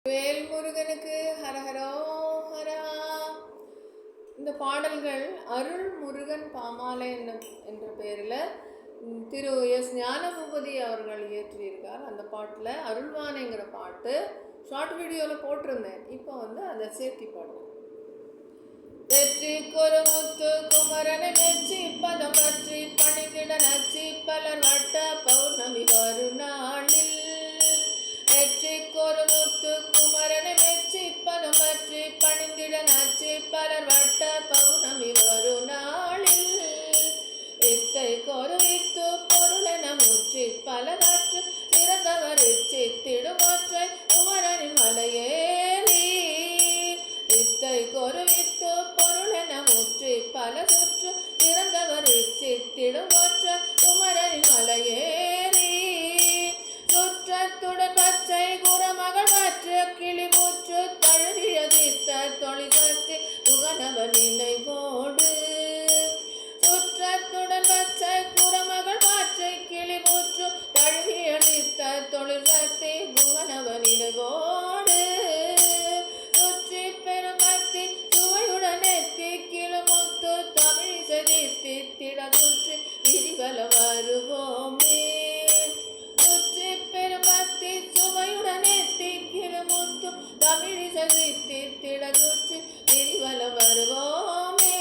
வேல்முருகனுக்கு ஹரஹரோ ஹரா. இந்த பாடல்கள் அருள் முருகன் பாமாலை என்ற பெயரில் திரு எஸ் ஞானபூபதி அவர்கள் இயற்றியிருக்கார். அந்த பாட்டில் அருள்வானைங்கிற பாட்டு ஷார்ட் வீடியோவில் போட்டிருந்தேன். இப்போ அதை சேர்த்தி பாடுவேன். வெற்றி கொருமுத்து குமரனை மெச்சி பதம் பற்றி பணிந்திட நச்சி பலர் வட்ட பௌர்ணமி வருநாளில் வெற்றி கொருமுத்து குமரனை மெச்சி பதம் பற்றி பணிந்திட நச்சி பலர் வட்ட பௌர்ணமி வருநாளில் வித்தை கொருவித்து பொருளென முற்றி பல கற்று இறந்தவர் சித்திடுமொற்றை குமரனின் மலையேறி வித்தை கொருவித்து பொருளென முற்றி பல சுற்று இறந்தவர் சித்திடுமொற்ற குமரனின் மலையேறி சுற்றத்துடன் பச்சை குரமகள் மற்ற கிளிமூற்று தழுவிய சித்த தொழிற்சி உகனவர் நினைவோடு சுற்றத்துடன் பச்சை குரமகள் மாற்றை கிளிமூற்று தழுவிய சித்த தொழிற்சி உகனவர் நினைவோடு சுற்றி பெரும் பக்தி சுவையுடன் எத்தி கிளுமுத்து தமிழ் செதித்தி திட சுற்றி விரிவல வருவோமே சுற்றி பெரும் பக்தி சுவையுடன் எத்தி கிளுமுத்து தமிழ் செதித்தி திட சுற்றி விரிவல வருவோமே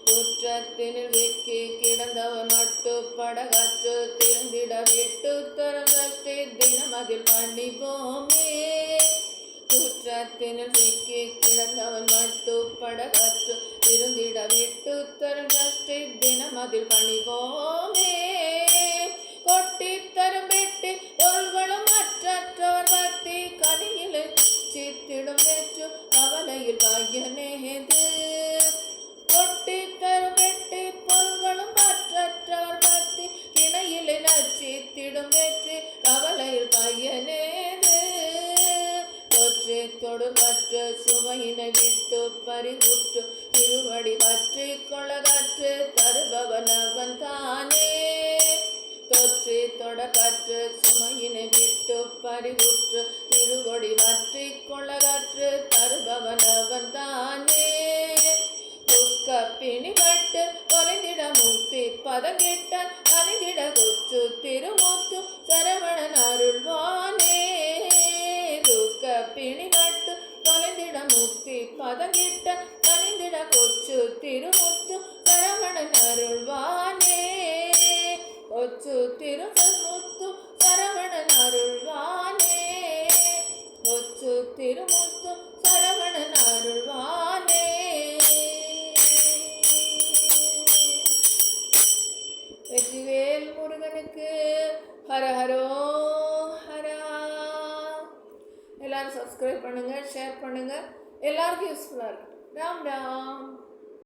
குற்றத்தினில் விக்கி கிடந்தவன் நட்டு படகற்று திருந்திட விட்டு திறந்தே தினம் அதில் பண்ணிப்போமே குற்றத்தினில் விக்கி கிடந்தவன் நட்டு படகற்று திருந்திட விட்டு திறந்தே தினம் அதில் பண்ணிப்போமே கொட்டி தரும் வெட்டி தோள்களும் மற்றவர் பக்தி கனியில் சித்திடும் வெற்று கவலையில் பாயனேது கொட்டி தரும் வெட்டி பொருள்களும் மற்றவர் பக்தி கிணையில் நச்சித்திடும் வெற்றி கவலையில் பாயனேது தொற்று தொடுபற்ற சுவையினை விட்டு பறிவுற்று திருவடி பற்றி கொளகற்று தருபவனவன் தானே தொற்றி தொடப்பற்று சுமையினை விட்டு பறிவுற்று திருவடி பற்றி கொளகற்று தருபவனவன் தானே துக்க பிணிபட்டு தொலைந்திட முக்தி பதங்கிட்ட அணிந்திட கொச்சு திருமுத்து சரவணன் அருள்வானே துக்க பிணிபட்டு தொலைந்திட முக்தி பதங்கிட்ட அணிந்திட கொச்சு திருமுத்து சரவணன் அருள்வானே கொச்சு திருமுத்து சரவணன் அருள்வானே கொச்சு திருமுத்து சரவணன் அருள்வானே. வெற்றிவேல் முருகனுக்கு ஹரஹரோ ஹரா. எல்லாரும் சப்ஸ்கிரைப் பண்ணுங்க, ஷேர் பண்ணுங்க, எல்லாருக்கும் யூஸ்ஃபுல்லாக இருக்கும். ராம் ராம்.